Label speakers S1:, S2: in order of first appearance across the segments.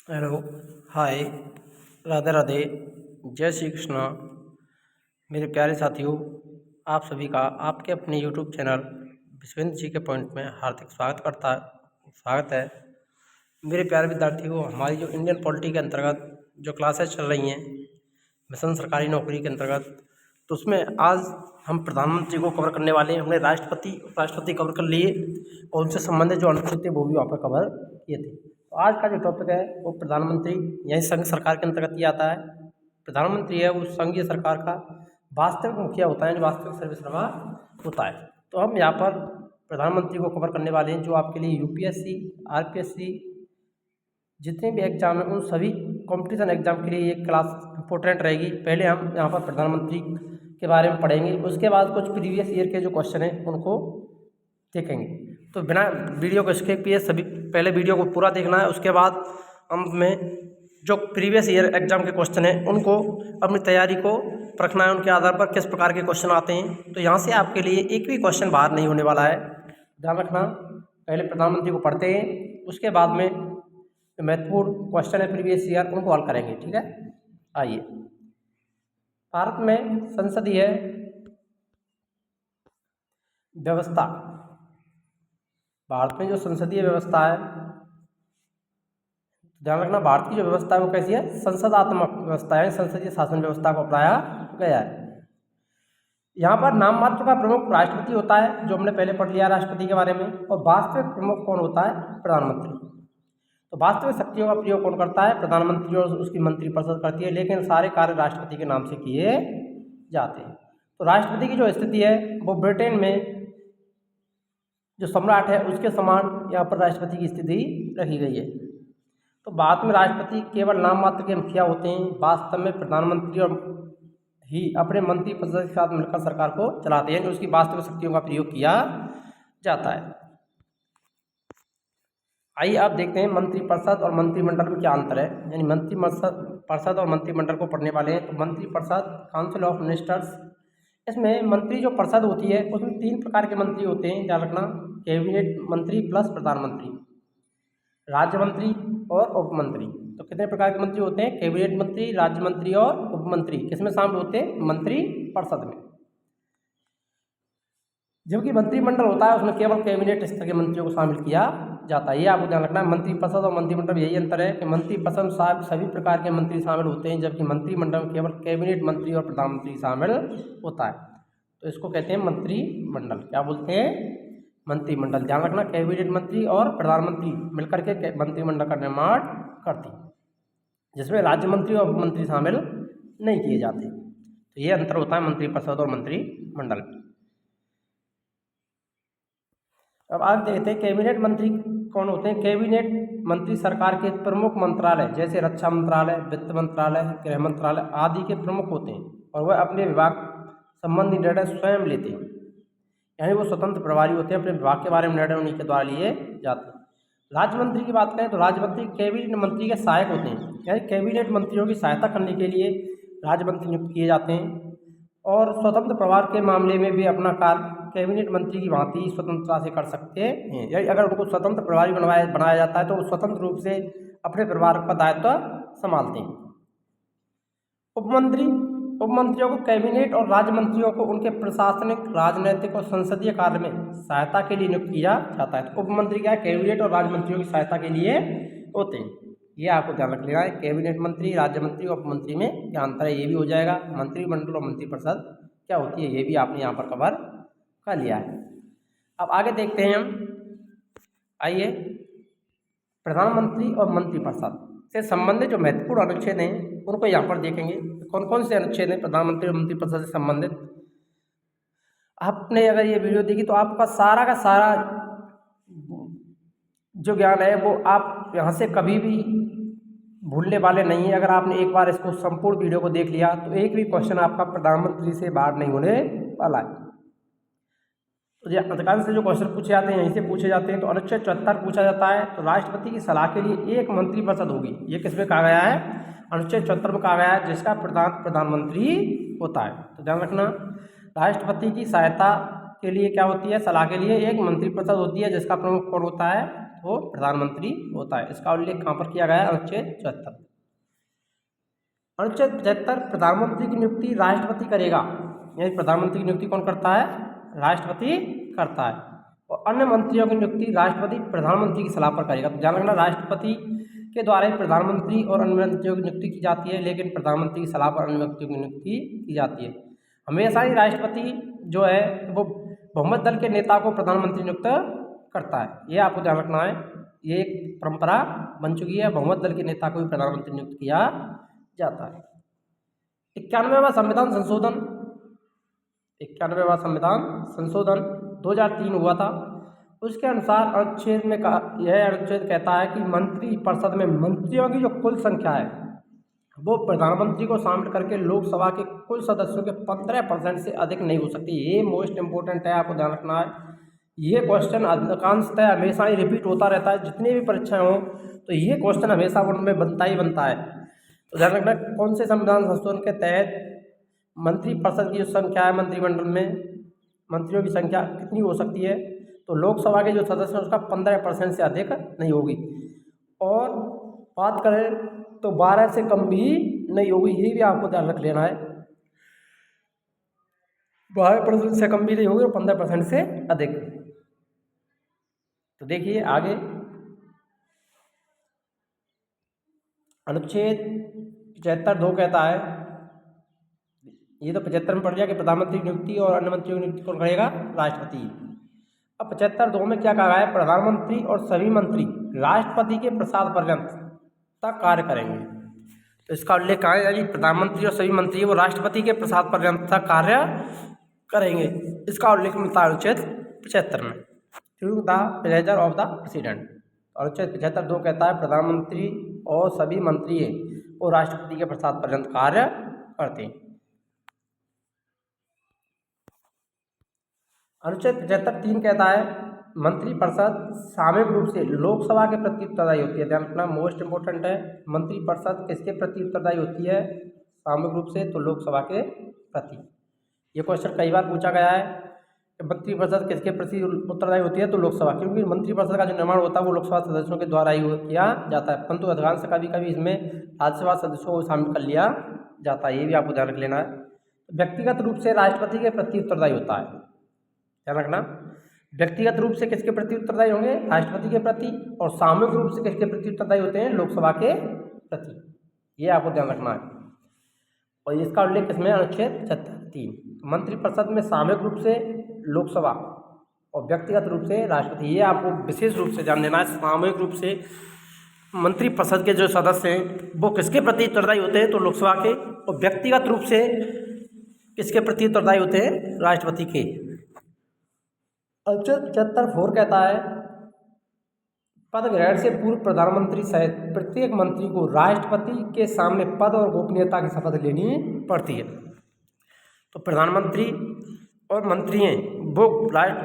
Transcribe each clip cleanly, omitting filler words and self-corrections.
S1: Hello, हाय, राधे राधे, जय श्री कृष्णा। मेरे प्यारे साथियों, आप सभी का आपके अपने यूट्यूब चैनल विश्वेंद्र जी के पॉइंट में हार्दिक स्वागत है। मेरे प्यारे विद्यार्थियों, हमारी जो इंडियन पॉलिटी के अंतर्गत जो क्लासेस चल रही हैं मिशन सरकारी नौकरी के अंतर्गत, तो उसमें आज हम प्रधानमंत्री को कवर करने वाले हैं। हमने राष्ट्रपति कवर कर लिए और उनसे संबंधित जो अनुच्छेद थे वो भी वहाँ पर कवर किए थे। तो आज का जो टॉपिक है वो प्रधानमंत्री, यही संघ सरकार के अंतर्गत ही आता है। प्रधानमंत्री है वो संघीय सरकार का वास्तविक मुखिया होता है, जो वास्तविक सर्वश्रेष्ठ होता है। तो हम यहाँ पर प्रधानमंत्री को कवर करने वाले हैं, जो आपके लिए यूपीएससी, आरपीएससी जितने भी एग्जाम हैं उन सभी कंपटीशन एग्जाम के लिए ये क्लास इंपॉर्टेंट रहेगी। पहले हम यहाँ पर प्रधानमंत्री के बारे में पढ़ेंगे, उसके बाद कुछ प्रीवियस ईयर के जो क्वेश्चन हैं उनको देखेंगे। तो बिना वीडियो को स्किप किए सभी पहले वीडियो को पूरा देखना है, उसके बाद हमें जो प्रीवियस ईयर एग्जाम के क्वेश्चन हैं उनको अपनी तैयारी को परखना है, उनके आधार पर किस प्रकार के क्वेश्चन आते हैं। तो यहाँ से आपके लिए एक भी क्वेश्चन बाहर नहीं होने वाला है, ध्यान रखना। पहले प्रधानमंत्री को पढ़ते हैं, उसके बाद में जो महत्वपूर्ण क्वेश्चन है प्रीवियस ईयर उनको हल करेंगे, ठीक है। आइए, भारत में संसदीय व्यवस्था, भारत में जो संसदीय व्यवस्था है, ध्यान रखना, भारत की जो व्यवस्था है वो कैसी है, संसदात्मक व्यवस्था है, संसदीय शासन व्यवस्था को अपनाया गया है। यहाँ पर नाम मात्र का प्रमुख राष्ट्रपति होता है, जो हमने पहले पढ़ लिया राष्ट्रपति के बारे में, और वास्तविक प्रमुख कौन होता है, प्रधानमंत्री। तो वास्तविक शक्तियों का प्रयोग कौन करता है, प्रधानमंत्री और उसकी मंत्रिपरिषद करती है, लेकिन सारे कार्य राष्ट्रपति के नाम से किए जाते हैं। तो राष्ट्रपति की जो स्थिति है वो ब्रिटेन में जो सम्राट है उसके समान यहाँ पर राष्ट्रपति की स्थिति रखी गई है। तो बाद में राष्ट्रपति केवल नाम मात्र के मुखिया होते हैं, वास्तव में प्रधानमंत्री और ही अपने मंत्रिपरिषद के साथ मिलकर सरकार को चलाते हैं, उसकी वास्तविक शक्तियों का प्रयोग किया जाता है। आइए आप देखते हैं मंत्रिपरिषद और मंत्रिमंडल में क्या अंतर है, यानी मंत्रिपरिषद और मंत्रिमंडल को पढ़ने वाले हैं। तो मंत्रिपरिषद, काउंसिल ऑफ मिनिस्टर्स, इसमें मंत्री जो परिषद होती है उसमें 3 प्रकार के मंत्री होते हैं, ध्यान रखना, कैबिनेट मंत्री प्लस प्रधानमंत्री, राज्य मंत्री और उप मंत्री। तो कितने प्रकार के मंत्री होते हैं, कैबिनेट मंत्री, राज्य मंत्री और उप मंत्री किसमें शामिल होते हैं, मंत्री परिषद में। जबकि मंत्रिमंडल होता है उसमें केवल कैबिनेट स्तर के मंत्रियों को शामिल किया जाता है। ये आपको ध्यान रखना है, मंत्रिपरिषद और मंत्रिमंडल यही अंतर है कि मंत्रिपरिषद में सभी प्रकार के मंत्री शामिल होते हैं, जबकि मंत्रिमंडल में केवल कैबिनेट मंत्री और प्रधानमंत्री शामिल होता है। तो इसको कहते हैं मंत्रिमंडल। क्या बोलते हैं, मंत्रिमंडल। ध्यान रखना, कैबिनेट मंत्री और प्रधानमंत्री मिलकर के मंत्रिमंडल का निर्माण करती, जिसमें राज्य मंत्री और उप मंत्री शामिल नहीं किए जाते। तो ये अंतर होता है मंत्रिपरिषद और मंत्रिमंडल। अब आगे देखते हैं कैबिनेट मंत्री कौन होते हैं। कैबिनेट मंत्री सरकार के प्रमुख मंत्रालय जैसे रक्षा मंत्रालय, वित्त मंत्रालय, गृह मंत्रालय आदि के प्रमुख होते हैं, और वह अपने विभाग संबंधी निर्णय स्वयं लेते हैं, यानी वो स्वतंत्र प्रभारी होते हैं, अपने विभाग के बारे में निर्णय उन्हीं के द्वारा लिए जाते हैं। राज्य मंत्री की बात करें तो राज्य मंत्री कैबिनेट मंत्री के सहायक होते हैं, यानी कैबिनेट मंत्रियों की सहायता करने के लिए राज्य मंत्री नियुक्त किए जाते हैं, और स्वतंत्र प्रभार के मामले में भी अपना कार्य कैबिनेट मंत्री की भांति स्वतंत्रता से कर सकते हैं। यानी अगर उनको स्वतंत्र प्रभारी बनाया जाता है तो वो स्वतंत्र रूप से अपने परिवार का दायित्व संभालते हैं। उपमंत्रियों को कैबिनेट और राज्य मंत्रियों को उनके प्रशासनिक, राजनैतिक और संसदीय कार्य में सहायता के लिए नियुक्त किया जाता है। तो उपमंत्री क्या है, कैबिनेट और राज्य मंत्रियों की सहायता के लिए होते हैं। ये आपको ध्यान रख लेना है, कैबिनेट मंत्री, राज्य मंत्री और उपमंत्री में क्या अंतर है, ये भी हो जाएगा। मंत्रिमंडल और मंत्रिपरिषद क्या होती है, ये भी आपने यहाँ पर कवर कर लिया है। अब आगे देखते हैं हम, आइए, प्रधानमंत्री और मंत्रिपरिषद से संबंधित जो महत्वपूर्ण अनुच्छेद हैं उनको यहाँ पर देखेंगे। कौन कौन से अनुच्छेद हैं प्रधानमंत्री और मंत्रिपरिषद से संबंधित। आपने अगर ये वीडियो देखी तो आपका सारा का सारा जो ज्ञान है वो आप यहाँ से कभी भी भूलने वाले नहीं है। अगर आपने एक बार इसको संपूर्ण वीडियो को देख लिया तो एक भी क्वेश्चन आपका प्रधानमंत्री से बाहर नहीं होने वाला है। तो ये अधिकांश से जो क्वेश्चन पूछे जाते हैं यहीं से पूछे जाते हैं। तो अनुच्छेद 74 पूछा जाता है, तो राष्ट्रपति की सलाह के लिए एक मंत्रिपरिषद होगी। ये किसमें कहा गया है, अनुच्छेद 74 में कहा गया है, जिसका प्रधानमंत्री होता है। तो ध्यान रखना, राष्ट्रपति की सहायता के लिए क्या होती है, सलाह के लिए एक मंत्रिपरिषद होती है, जिसका प्रमुख कौन होता है, वो प्रधानमंत्री होता है। इसका उल्लेख कहाँ पर किया गया है? अनुच्छेद 74। अनुच्छेद 75 प्रधानमंत्री की नियुक्ति राष्ट्रपति करेगा, यानी प्रधानमंत्री की नियुक्ति कौन करता है? राष्ट्रपति करता है। और अन्य मंत्रियों की नियुक्ति राष्ट्रपति प्रधानमंत्री की सलाह पर करेगा। तो ध्यान रखना, राष्ट्रपति के द्वारा ही प्रधानमंत्री और अन्य मंत्रियों की नियुक्ति की जाती है, लेकिन प्रधानमंत्री की सलाह पर अन्य मंत्रियों की नियुक्ति की जाती है। हमेशा ही राष्ट्रपति जो है वो बहुमत दल के नेता को प्रधानमंत्री नियुक्त करता है। ये आपको ध्यान रखना है, ये एक परंपरा बन चुकी है, बहुमत दल के नेता को भी प्रधानमंत्री नियुक्त किया जाता है। 91वां संविधान संशोधन 2003 हुआ था। उसके अनुसार अनुच्छेद में यह अनुच्छेद कहता है कि मंत्री परिषद में मंत्रियों की जो कुल संख्या है वो प्रधानमंत्री को शामिल करके लोकसभा के कुल सदस्यों के 15% से अधिक नहीं हो सकती। ये मोस्ट इंपोर्टेंट है, आपको ध्यान रखना है। ये क्वेश्चन अधिकांशतः हमेशा ही रिपीट होता रहता है, जितनी भी परीक्षाएं हो तो ये क्वेश्चन हमेशा उनमें बनता ही बनता है। तो ध्यान रखना, कौन से संविधान संशोधन के तहत मंत्री परिषद की जो संख्या है, मंत्रिमंडल में मंत्रियों की संख्या कितनी हो सकती है? तो लोकसभा के जो सदस्य हैं उसका 15% से अधिक नहीं होगी। और बात करें तो 12 से कम भी नहीं होगी, ये भी आपको ध्यान रख लेना है। 12% से कम भी नहीं होगी और 15% से अधिक। तो देखिए आगे, अनुच्छेद 75(2) कहता है, ये तो 75 में पड़ गया कि प्रधानमंत्री की नियुक्ति और अन्य मंत्रियों की नियुक्ति कौन करेगा? राष्ट्रपति। अब 75(2) में क्या कहा गया है? प्रधानमंत्री और सभी मंत्री राष्ट्रपति के प्रसाद पर्यंत तक कार्य करेंगे। तो इसका उल्लेख कहा है, यानी प्रधानमंत्री और सभी मंत्री वो राष्ट्रपति के प्रसाद पर्यंत तक कार्य करेंगे। इसका उल्लेख मिलता है अनुच्छेद 75 में, through the pleasure of the president. अनुच्छेद 75(2) कहता है प्रधानमंत्री और सभी मंत्री वो राष्ट्रपति के प्रसाद पर्यंत कार्य करते हैं। अनुच्छेद 75(3) कहता है मंत्रिपरिषद सामूहिक रूप से लोकसभा के प्रति उत्तरदायी होती है। ध्यान रखना, मोस्ट इंपोर्टेंट है। मंत्रिपरिषद किसके प्रति उत्तरदायी होती है? सामूहिक रूप से, तो लोकसभा के प्रति। ये क्वेश्चन कई बार पूछा गया है कि मंत्रिपरिषद किसके प्रति उत्तरदायी होती है? तो लोकसभा, क्योंकि मंत्रिपरिषद का जो निर्माण होता है वो लोकसभा सदस्यों के द्वारा ही किया जाता है, परंतु अधिकांश कभी कभी इसमें राज्यसभा सदस्यों को शामिल कर लिया जाता है। ये भी आपको ध्यान रख लेना है। व्यक्तिगत रूप से राष्ट्रपति के प्रति उत्तरदायी होता है। ध्यान रखना, व्यक्तिगत रूप से किसके प्रति उत्तरदायी होंगे? राष्ट्रपति के प्रति। और सामूहिक रूप से किसके प्रति उत्तरदायी होते हैं? लोकसभा के प्रति। ये आपको ध्यान रखना है। और इसका उल्लेख किसमें? अनुच्छेद 73(3). मंत्रिपरिषद में सामूहिक रूप से लोकसभा और व्यक्तिगत रूप से राष्ट्रपति। ये आपको विशेष रूप से ध्यान देना है। सामूहिक रूप से मंत्रिपरिषद के जो सदस्य हैं वो किसके प्रति उत्तरदायी होते हैं? तो लोकसभा के। और व्यक्तिगत रूप से किसके प्रति उत्तरदायी होते हैं? राष्ट्रपति के। अनुच्छेद 75(4) कहता है पद ग्रहण से पूर्व प्रधानमंत्री सहित प्रत्येक मंत्री को राष्ट्रपति के सामने पद और गोपनीयता की शपथ लेनी पड़ती है। तो प्रधानमंत्री और मंत्री हैं वो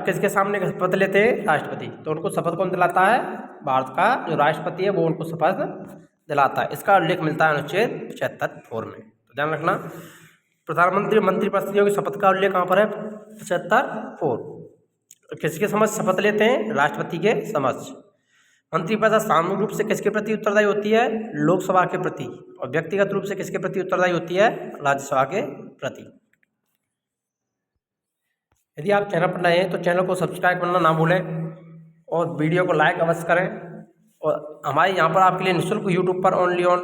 S1: किसके सामने शपथ लेते हैं? राष्ट्रपति। तो उनको शपथ कौन दिलाता है? भारत का जो राष्ट्रपति है वो उनको शपथ दिलाता है। इसका उल्लेख मिलता है अनुच्छेद 75(4) में। तो ध्यान रखना, प्रधानमंत्री मंत्रिपरिषदों की शपथ का उल्लेख कहाँ पर है? 75(4). किसके समक्ष शपथ लेते हैं? राष्ट्रपति के समक्ष। मंत्रिपरिषद सामूहिक रूप से किसके प्रति उत्तरदायी होती है? लोकसभा के प्रति। और व्यक्तिगत रूप से किसके प्रति उत्तरदायी होती है? राज्यसभा के प्रति। यदि आप चैनल पर नए हैं तो चैनल को सब्सक्राइब करना ना भूलें और वीडियो को लाइक अवश्य करें। और हमारे यहाँ पर आपके लिए निःशुल्क यूट्यूब पर ओनली ऑन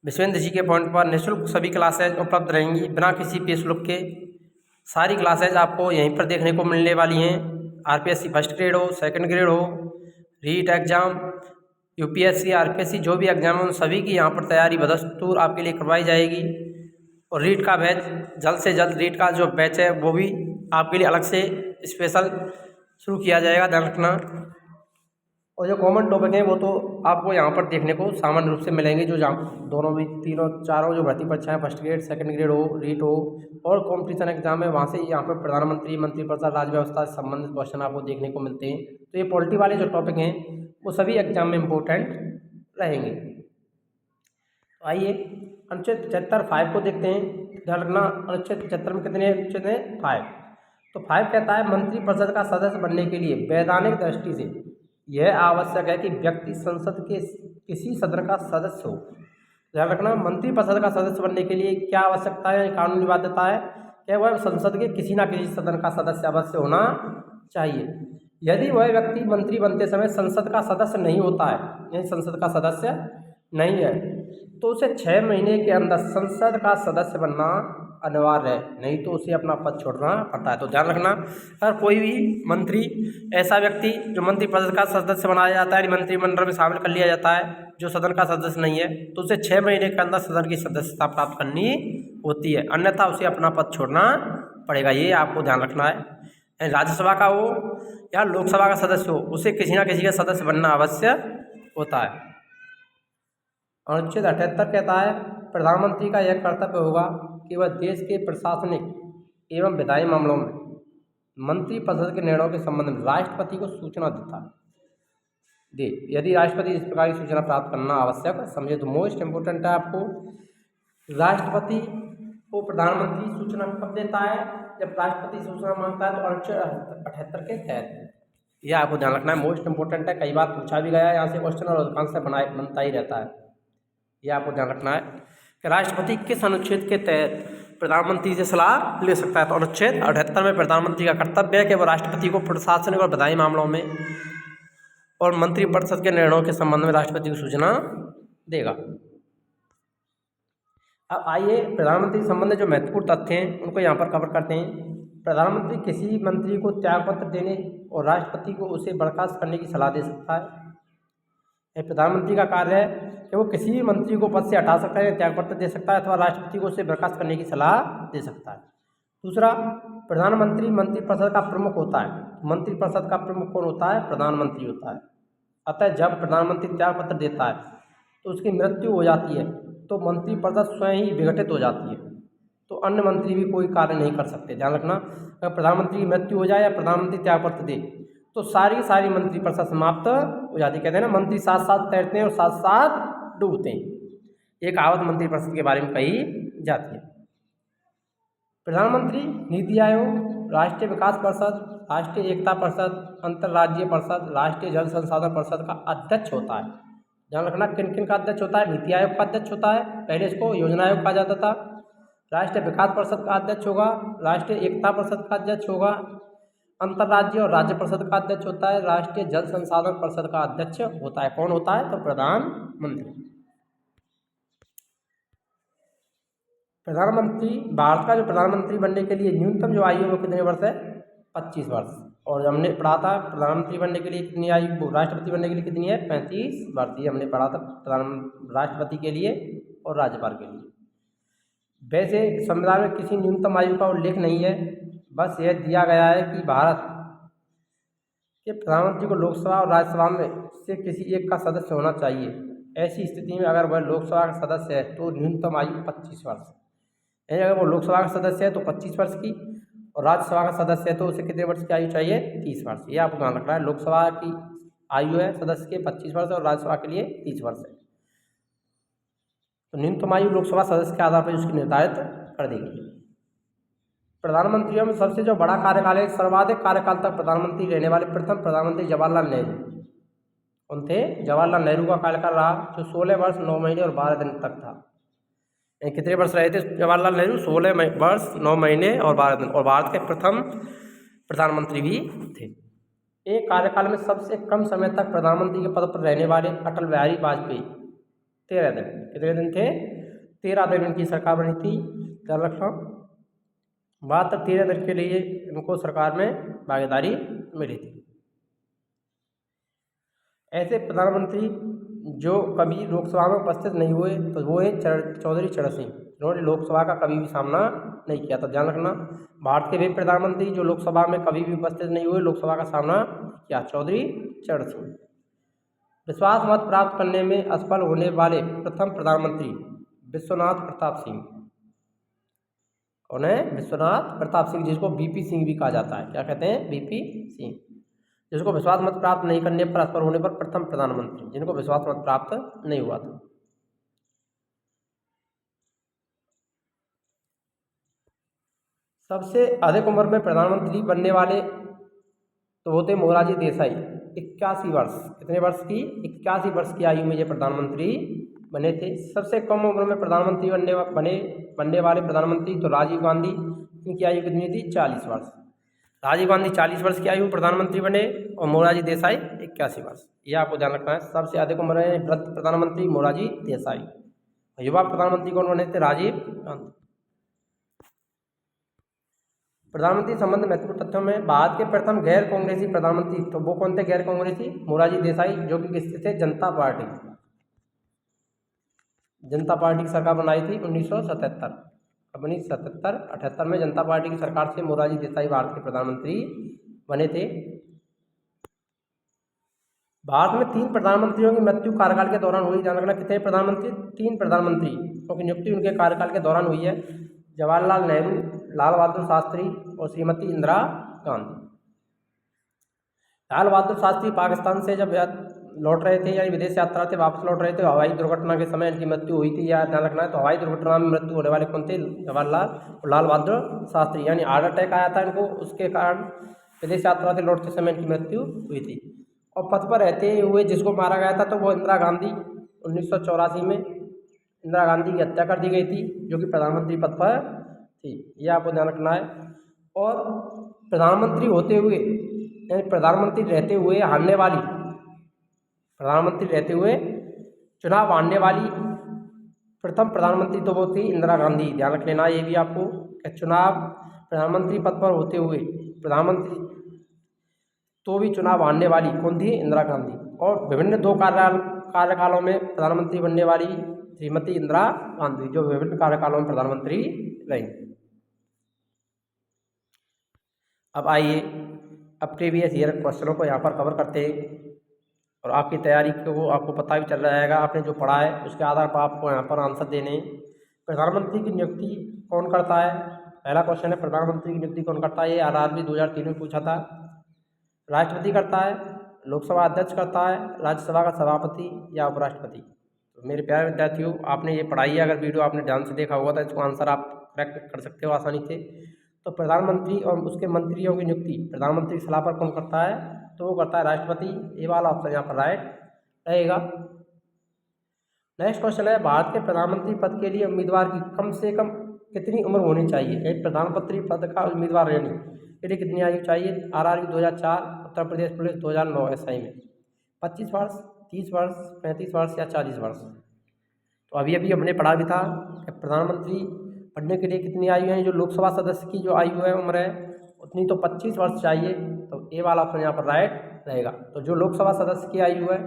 S1: विश्वेंद्र जी के पॉइंट पर निःशुल्क सभी क्लासेज उपलब्ध रहेंगी, बिना किसी फीस शुल्क के। सारी क्लासेज आपको यहीं पर देखने को मिलने वाली हैं। आरपीएससी फर्स्ट ग्रेड हो, सेकंड ग्रेड हो, रीट एग्ज़ाम, यूपीएससी, आरपीएससी जो भी एग्जाम है उन सभी की यहाँ पर तैयारी बदस्तूर आपके लिए करवाई जाएगी। और रीट का बैच जल्द से जल्द, रीट का जो बैच है वो भी आपके लिए अलग से स्पेशल शुरू किया जाएगा, ध्यान रखना। और जो कॉमन टॉपिक हैं वो तो आपको यहाँ पर देखने को सामान्य रूप से मिलेंगे, जो दोनों भी तीनों चारों जो भर्ती परीक्षाएं फर्स्ट ग्रेड, सेकंड ग्रेड हो, रीट हो और कॉम्पिटिशन एग्जाम है, वहाँ से यहाँ पर प्रधानमंत्री, मंत्रिपरिषद, राज्य व्यवस्था से संबंधित क्वेश्चन आपको देखने को मिलते हैं। तो ये पॉलिटी वाले जो टॉपिक हैं वो सभी एग्जाम में इम्पोर्टेंट रहेंगे। तो आइए अनुच्छेद 75(5) को देखते हैं। ध्यान रखना, अनुच्छेद 75 में कितने अनुच्छेद हैं? 5। तो 5 कहता है मंत्रिपरिषद का सदस्य बनने के लिए वैधानिक दृष्टि से यह आवश्यक है कि व्यक्ति संसद के किसी सदन का सदस्य हो। ध्यान रखना, मंत्रिपरिषद का सदस्य बनने के लिए क्या आवश्यकता है, कानूनी बाध्यता है कि वह संसद के किसी न किसी सदन का सदस्य अवश्य होना चाहिए। यदि वह व्यक्ति मंत्री बनते समय संसद का सदस्य नहीं होता है, यानी संसद का सदस्य नहीं है, तो उसे 6 महीने के अंदर संसद का सदस्य बनना अनिवार्य है, नहीं तो उसे अपना पद छोड़ना पड़ता है। तो ध्यान रखना, अगर कोई भी मंत्री, ऐसा व्यक्ति जो मंत्रिपरिषद का सदस्य बनाया जाता है, मंत्रिमंडल में शामिल कर लिया जाता है, जो सदन का सदस्य नहीं है, तो उसे 6 महीने के अंदर सदन की सदस्यता प्राप्त करनी होती है, अन्यथा उसे अपना पद छोड़ना पड़ेगा। ये आपको ध्यान रखना है। राज्यसभा का हो या लोकसभा का सदस्य हो, उसे किसी न किसी का सदस्य बनना आवश्यक होता है। अनुच्छेद 78 कहता है, प्रधानमंत्री का यह कर्तव्य होगा कि वह देश के प्रशासनिक एवं विधायी मामलों में मंत्रिपरिषद के निर्णयों के संबंध में राष्ट्रपति को सूचना देता दे। यदि राष्ट्रपति इस प्रकार की सूचना प्राप्त करना आवश्यक समझे तो मोस्ट इम्पोर्टेंट है आपको, राष्ट्रपति को प्रधानमंत्री सूचना कब देता है, जब राष्ट्रपति सूचना मांगता है, तो अनुच्छेद 78 के तहत। यह आपको ध्यान रखना है, मोस्ट इंपोर्टेंट है, कई बार पूछा भी गया है यहाँ से क्वेश्चन और अधिकांश से बनता ही रहता है। यह आपको ध्यान रखना है कि राष्ट्रपति किस अनुच्छेद के तहत प्रधानमंत्री से सलाह ले सकता है। तो अनुच्छेद 78 में प्रधानमंत्री का कर्तव्य है कि वह राष्ट्रपति को प्रशासनिक और विधायी मामलों में और मंत्रिपरिषद के निर्णयों के संबंध में राष्ट्रपति को सूचना देगा। अब आइए प्रधानमंत्री से संबंधित जो महत्वपूर्ण तथ्य हैं उनको यहाँ पर कवर करते हैं। प्रधानमंत्री किसी मंत्री को त्यागपत्र देने और राष्ट्रपति को उसे बर्खास्त करने की सलाह दे सकता है। प्रधानमंत्री का कार्य है कि वो किसी भी मंत्री को पद से हटा सकता है, त्यागपत्र दे सकता है अथवा राष्ट्रपति को उसे बर्खास्त करने की सलाह दे सकता है। दूसरा, प्रधानमंत्री मंत्रिपरिषद का प्रमुख होता है। मंत्रिपरिषद का प्रमुख कौन होता है? प्रधानमंत्री होता है। अतः जब प्रधानमंत्री त्यागपत्र देता है तो उसकी मृत्यु हो जाती है तो मंत्रिपरिषद स्वयं ही विघटित हो जाती है, तो अन्य मंत्री भी कोई कार्य नहीं कर सकते। ध्यान रखना, अगर प्रधानमंत्री की मृत्यु हो जाए या प्रधानमंत्री त्यागपत्र दे तो सारी मंत्रिपरिषद समाप्त हो जाती है। कहते हैं ना, मंत्री साथ साथ तैरते हैं और साथ साथ डूबते हैं। एक कहावत मंत्रिपरिषद के बारे में कही जाती है। प्रधानमंत्री नीति आयोग, राष्ट्रीय विकास परिषद, राष्ट्रीय एकता परिषद, अंतर्राज्यीय परिषद, राष्ट्रीय जल संसाधन परिषद का अध्यक्ष होता है। ध्यान रखना, किन किन का अध्यक्ष होता है? नीति आयोग का अध्यक्ष होता है, पहले इसको योजना आयोग कहा जाता था। राष्ट्रीय विकास परिषद का अध्यक्ष होगा, राष्ट्रीय एकता परिषद का अध्यक्ष होगा, अंतर्राज्यीय और राज्य परिषद का अध्यक्ष होता है, राष्ट्रीय जल संसाधन परिषद का अध्यक्ष होता है। कौन होता है? तो प्रधानमंत्री। प्रधानमंत्री, भारत का जो प्रधानमंत्री बनने के लिए न्यूनतम जो आयु है वो कितने वर्ष है? 25 वर्ष। और हमने पढ़ा था प्रधानमंत्री बनने के लिए कितनी आयु, राष्ट्रपति बनने के लिए कितनी है? 35 वर्ष। ये हमने पढ़ा था राष्ट्रपति के लिए और राज्यपाल के लिए। वैसे संविधान में किसी न्यूनतम आयु का उल्लेख नहीं है, बस यह दिया गया है कि भारत के प्रधानमंत्री को लोकसभा और राज्यसभा में से किसी एक का सदस्य होना चाहिए। ऐसी स्थिति में अगर वह लोकसभा का सदस्य है तो न्यूनतम आयु 25 वर्ष, यानी अगर वो लोकसभा का सदस्य है तो 25 वर्ष की, और राज्यसभा का सदस्य है तो उसे कितने वर्ष की आयु चाहिए? 30 वर्ष। ये आपको ध्यान रखना है, लोकसभा की आयु है सदस्य के 25 वर्ष और राज्यसभा के लिए 30 वर्ष है। तो न्यूनतम आयु लोकसभा सदस्य के आधार पर उसकी निर्धारित कर देगी। प्रधानमंत्रियों में सबसे जो बड़ा कार्यकाल है, सर्वाधिक कार्यकाल तक प्रधानमंत्री रहने वाले प्रथम प्रधानमंत्री जवाहरलाल नेहरू। कौन थे? जवाहरलाल नेहरू का कार्यकाल रहा जो 16 वर्ष 9 महीने और 12 दिन तक था। कितने वर्ष रहे थे जवाहरलाल नेहरू? 16 वर्ष 9 महीने और 12 दिन, और भारत के प्रथम प्रधानमंत्री भी थे। एक कार्यकाल में सबसे कम समय तक प्रधानमंत्री के पद पर रहने वाले अटल बिहारी वाजपेयी 13 दिन। कितने दिन थे? 13 दिन इनकी सरकार बनी थी। ध्यान रखना, मात्र 13 दिन के लिए इनको सरकार में भागीदारी मिली थी। ऐसे प्रधानमंत्री जो कभी लोकसभा में उपस्थित नहीं हुए तो वो है चौधरी चरण सिंह, जिन्होंने लोकसभा का कभी भी सामना नहीं किया। तो ध्यान रखना, भारत के वे प्रधानमंत्री जो लोकसभा में कभी भी उपस्थित नहीं हुए, लोकसभा का सामना किया, चौधरी चरण सिंह। विश्वास मत प्राप्त करने में असफल होने वाले प्रथम प्रधानमंत्री विश्वनाथ प्रताप सिंह। उन्हें विश्वनाथ प्रताप सिंह, जिसको बीपी सिंह भी कहा जाता है। क्या कहते हैं? बीपी सिंह, जिसको विश्वास मत प्राप्त नहीं करने पर, असफल होने पर प्रथम प्रधानमंत्री, जिनको विश्वास मत प्राप्त नहीं हुआ था। सबसे अधिक उम्र में प्रधानमंत्री बनने वाले तो होते मोरारजी देसाई, 81 वर्ष, कितने वर्ष की? 81 वर्ष की आयु में ये प्रधानमंत्री बने थे। सबसे कम उम्र में प्रधानमंत्री बनने वाले प्रधानमंत्री तो राजीव गांधी, इनकी आयु कितनी थी? 40 वर्ष। राजीव गांधी 40 वर्ष की आयु में प्रधानमंत्री बने और मोरारजी देसाई 81 वर्ष। ये आपको ध्यान रखना है। सबसे अधिक उम्र में वृद्ध प्रधानमंत्री मोरारजी देसाई। युवा प्रधानमंत्री कौन बने थे? राजीव गांधी। प्रधानमंत्री संबंध महत्वपूर्ण तथ्यों में भारत के प्रथम गैर कांग्रेसी प्रधानमंत्री, तो वो कौन थे गैर कांग्रेसी? मोरारजी देसाई, जो कि किससे थे? जनता पार्टी की सरकार बनाई थी 1977। 1977-78 में जनता पार्टी की सरकार से मोरारजी देसाई भारत के प्रधानमंत्री बने थे। भारत में 3 प्रधानमंत्रियों की मृत्यु कार्यकाल के दौरान हुई। ध्यान रखना, कितने प्रधानमंत्री? 3 प्रधानमंत्री की नियुक्ति उनके कार्यकाल के दौरान हुई है। जवाहरलाल नेहरू, लाल बहादुर शास्त्री और श्रीमती इंदिरा गांधी। लाल बहादुर शास्त्री पाकिस्तान से जब लौट रहे थे, यानी विदेश यात्रा से वापस लौट रहे थे, हवाई दुर्घटना के समय इनकी मृत्यु हुई थी। या ध्यान रखना है। तो हवाई दुर्घटना में मृत्यु होने वाले कौन थे? जवाहरलाल और लाल बहादुर शास्त्री। यानी हार्ट अटैक आया था इनको, उसके कारण विदेश यात्रा से लौटते समय इनकी मृत्यु हुई थी। और पद पर रहते हुए जिसको मारा गया था तो वो इंदिरा गांधी, 1984 में इंदिरा गांधी की हत्या कर दी गई थी, जो कि प्रधानमंत्री पद पर थी। ये आपको ध्यान रखना है। और प्रधानमंत्री होते हुए, यानी प्रधानमंत्री रहते हुए चुनाव हारने वाली प्रथम प्रधानमंत्री तो वो थी इंदिरा गांधी। ध्यान रख लेना ये भी आपको, चुनाव प्रधानमंत्री पद पर होते हुए प्रधानमंत्री तो भी चुनाव हारने वाली कौन थी? इंदिरा गांधी। और विभिन्न 2 कार्यकालों में प्रधानमंत्री बनने वाली श्रीमती इंदिरा गांधी, जो विभिन्न कार्यकालों में प्रधानमंत्री रही। अब आइए अब प्रीवियस ईयर क्वेश्चनों को यहाँ पर कवर करते हैं और आपकी तैयारी को आपको पता भी चल जाएगा। आपने जो पढ़ा है उसके आधार पर आपको यहाँ पर आंसर देने हैं। प्रधानमंत्री की नियुक्ति कौन करता है? पहला क्वेश्चन है, प्रधानमंत्री की नियुक्ति कौन करता है? ये RRB 2003 में पूछा था। राष्ट्रपति करता है, लोकसभा अध्यक्ष करता है, राज्यसभा का सभापति या उपराष्ट्रपति? तो मेरे प्यारे विद्यार्थियों, आपने ये पढ़ाई है, अगर वीडियो आपने ध्यान से देखा होगा तो इसको आंसर आप करेक्ट कर सकते हो आसानी से। तो प्रधानमंत्री और उसके मंत्रियों की नियुक्ति प्रधानमंत्री की सलाह पर कौन करता है? तो वो करता है राष्ट्रपति। ये वाला ऑप्शन यहाँ पर राइट रहेगा। नेक्स्ट क्वेश्चन है, भारत के प्रधानमंत्री पद के लिए उम्मीदवार की कम से कम कितनी उम्र होनी चाहिए? एक प्रधानमंत्री पद का उम्मीदवार रहने के लिए कितनी आयु चाहिए? RRB 2004, Uttar Pradesh police 2009 SI में 25 वर्ष, 30 वर्ष, 35 वर्ष या 40 वर्ष? तो अभी हमने पढ़ा भी था कि प्रधानमंत्री बनने के लिए कितनी आयु है? जो लोकसभा सदस्य की जो आयु है, उम्र है, उतनी तो 25 वर्ष चाहिए। तो ए वाला ऑप्शन यहाँ पर राइट रहेगा। तो जो लोकसभा सदस्य की आयु है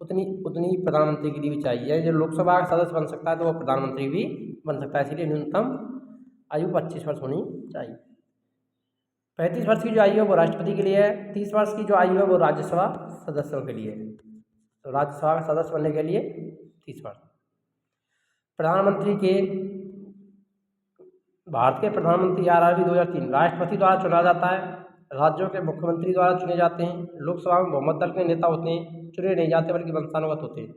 S1: उतनी प्रधानमंत्री के लिए भी चाहिए। जो लोकसभा का सदस्य बन सकता है तो वो प्रधानमंत्री भी बन सकता है, इसलिए न्यूनतम आयु 25 वर्ष होनी चाहिए। 35 वर्ष की जो आयु है वो राष्ट्रपति के लिए है। 30 वर्ष की जो आयु है वो राज्यसभा सदस्यों के लिए है। तो राज्यसभा का सदस्य बनने के लिए 30 वर्ष। प्रधानमंत्री के भारत के प्रधानमंत्री RRB 2003 राष्ट्रपति द्वारा चुना जाता है, राज्यों के मुख्यमंत्री द्वारा चुने जाते हैं, लोकसभा में बहुमत दल के नेता होते हैं, चुने नहीं जाते बल्कि वंशानुगत होते हैं।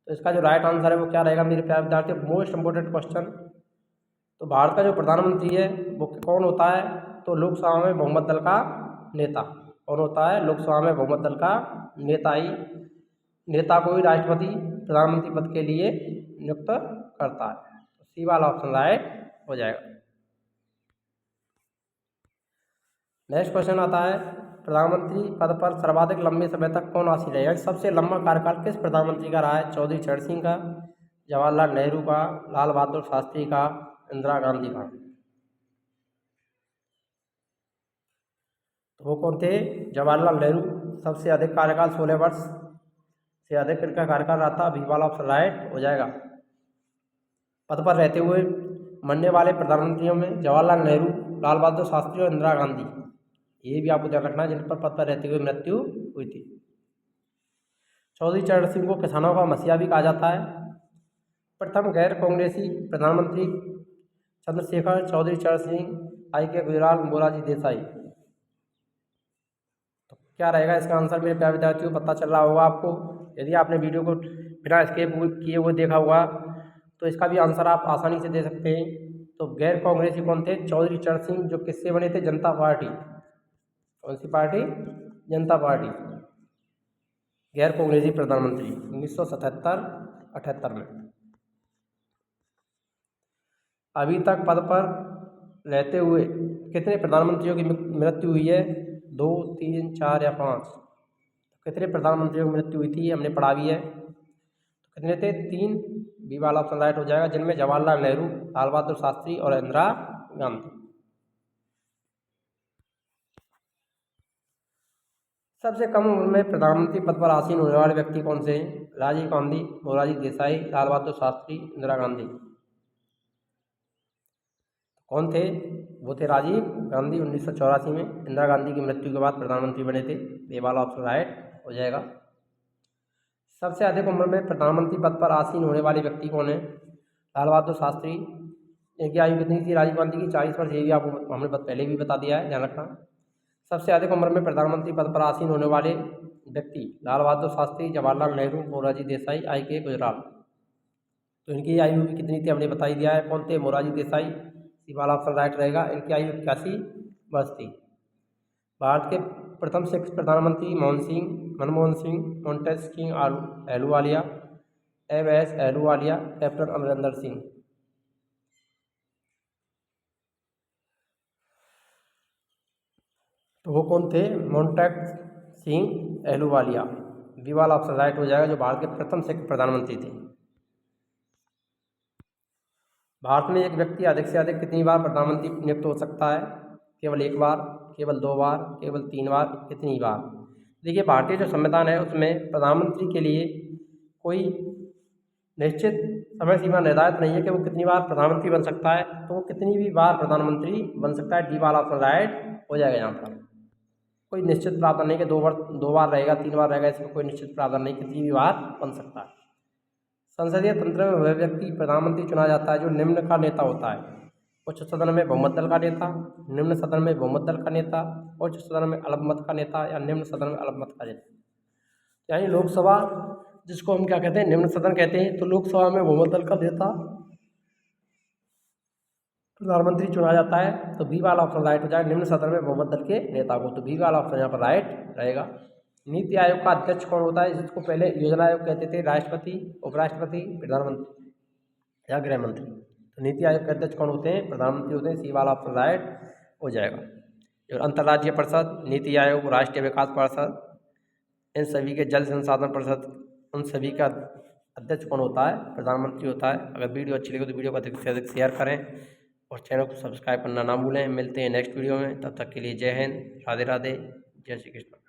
S1: तो इसका जो राइट आंसर है वो क्या रहेगा मेरे प्यारे विद्यार्थी? Most important question. तो भारत का जो प्रधानमंत्री है वो कौन होता है? तो लोकसभा में बहुमत दल का नेता। कौन होता है? लोकसभा में बहुमत दल का नेता को ही राष्ट्रपति प्रधानमंत्री पद के लिए नियुक्त करता है। तो सी वाला ऑप्शन राइट हो जाएगा। नेक्स्ट क्वेश्चन आता है, प्रधानमंत्री पद पर सर्वाधिक लंबे समय तक कौन आसीन रहेगा? सबसे लंबा कार्यकाल किस प्रधानमंत्री का रहा है? चौधरी चरण सिंह का, जवाहरलाल नेहरू का, लाल बहादुर शास्त्री का, इंदिरा गांधी का? तो वो कौन थे? जवाहरलाल नेहरू। सबसे अधिक कार्यकाल 16 वर्ष से अधिक इनका कार्यकाल रहा था। बी वाला ऑप्शन राइट हो जाएगा। पद पर रहते हुए मरने वाले प्रधानमंत्रियों में जवाहरलाल नेहरू, लाल बहादुर शास्त्री और इंदिरा गांधी, ये भी आपको ध्यान रखना है, जिन पर पद पर रहते हुए मृत्यु हुई थी। चौधरी चरण सिंह को किसानों का मसीहा भी कहा जाता है। प्रथम गैर कांग्रेसी प्रधानमंत्री चंद्रशेखर, चौधरी चरण सिंह, IK गुजराल, मोरारजी देसाई? तो क्या रहेगा इसका आंसर मेरे प्यारे विद्यार्थियों? पता चल रहा होगा आपको। यदि आपने वीडियो को बिना स्किप किए हुए देखा होगा तो इसका भी आंसर आप आसानी से दे सकते हैं। तो गैर कांग्रेसी कौन थे? चौधरी चरण सिंह, जो किससे बने थे? जनता पार्टी। कौन सी पार्टी? जनता पार्टी। गैर कांग्रेसी प्रधानमंत्री 1977-78 में। अभी तक पद पर रहते हुए कितने प्रधानमंत्रियों की मृत्यु हुई है? 2, 3, 4 या 5? कितने प्रधानमंत्रियों की मृत्यु हुई थी हमने पढ़ा भी है। तो कितने थे? 3। बी वाला ऑप्शन राइट हो जाएगा, जिनमें जवाहरलाल नेहरू, लाल बहादुर शास्त्री और इंदिरा गांधी। सबसे कम उम्र में प्रधानमंत्री पद पर आसीन होने वाले व्यक्ति कौन से हैं? राजीव गांधी, मोरारजी देसाई, लाल बहादुर शास्त्री, इंदिरा गांधी। कौन थे? वो थे राजीव गांधी 1984 में। इंदिरा गांधी की मृत्यु के बाद प्रधानमंत्री बने थे। ये वाला ऑप्शन राइट हो जाएगा। सबसे अधिक उम्र में प्रधानमंत्री पद पर आसीन होने वाले व्यक्ति कौन है? लाल बहादुर शास्त्री। इनकी आयु कितनी थी राजीव गांधी की? 40 वर्ष। ये भी आपको हमने पहले भी बता दिया है, ध्यान रखना। सबसे अधिक उम्र में प्रधानमंत्री पद पर आसीन होने वाले व्यक्ति लाल बहादुर शास्त्री, जवाहरलाल नेहरू, मोरारजी देसाई, I.K. गुजराल। तो इनकी आयु भी कितनी थी हमने बता ही दिया है। कौन थे? मोरारजी देसाई। सी वाला ऑप्शन राइट रहेगा। इनकी आयु 81 वर्ष थी। भारत के प्रथम 6 प्रधानमंत्री Manmohan Singh, Montesquieu Ahluwalia, M.S. Ahluwalia, captain Amarinder Singh. तो वो कौन थे? मोंटेक सिंह अहलूवालिया। बी वाला ऑप्शन राइट हो जाएगा, जो भारत के प्रथम 6 प्रधानमंत्री थे। भारत में एक व्यक्ति अधिक से अधिक कितनी बार प्रधानमंत्री नियुक्त हो सकता है? केवल 1 बार, केवल 2 बार, केवल 3 बार, कितनी बार? देखिए, भारतीय जो संविधान है उसमें प्रधानमंत्री के लिए कोई निश्चित समय सीमा निर्धारित नहीं है कि वो कितनी बार प्रधानमंत्री बन सकता है। तो वो कितनी भी बार प्रधानमंत्री बन सकता है। डी वाला ऑप्शन राइट हो जाएगा। यहाँ पर कोई निश्चित प्रावधान नहीं कि 2 बार रहेगा, 3 बार रहेगा, इसमें कोई निश्चित प्रावधान नहीं, कितनी भी बार बन सकता है। संसदीय तंत्र में वह व्यक्ति प्रधानमंत्री चुना जाता है जो निम्न का नेता होता है: उच्च सदन में बहुमत दल का नेता, निम्न सदन में बहुमत दल का नेता, उच्च सदन में अल्पमत का नेता या निम्न सदन में अल्पमत का नेता। यानी लोकसभा, जिसको हम क्या कहते हैं? निम्न सदन कहते हैं। तो लोकसभा में बहुमत दल का नेता प्रधानमंत्री चुना जाता है। तो बी वाला ऑप्शन राइट हो जाएगा, निम्न सदन में बहुमत दल के नेता को। तो बी वाला ऑप्शन यहाँ पर राइट रहेगा। नीति आयोग का अध्यक्ष कौन होता है? जिसको पहले योजना आयोग कहते थे। राष्ट्रपति, उपराष्ट्रपति, प्रधानमंत्री या गृह मंत्री। तो नीति आयोग के अध्यक्ष कौन होते हैं? प्रधानमंत्री होते हैं। सी वाला ऑप्शन राइट हो जाएगा। और अंतर्राज्यीय परिषद, नीति आयोग, राष्ट्रीय विकास परिषद, इन सभी के जल संसाधन परिषद, उन सभी का अध्यक्ष कौन होता है? प्रधानमंत्री होता है। अगर वीडियो अच्छी लगे तो वीडियो को अधिक से अधिक शेयर करें और चैनल को सब्सक्राइब करना ना भूलें। मिलते हैं नेक्स्ट वीडियो में, तब तक के लिए जय हिंद, राधे राधे, जय श्री कृष्ण।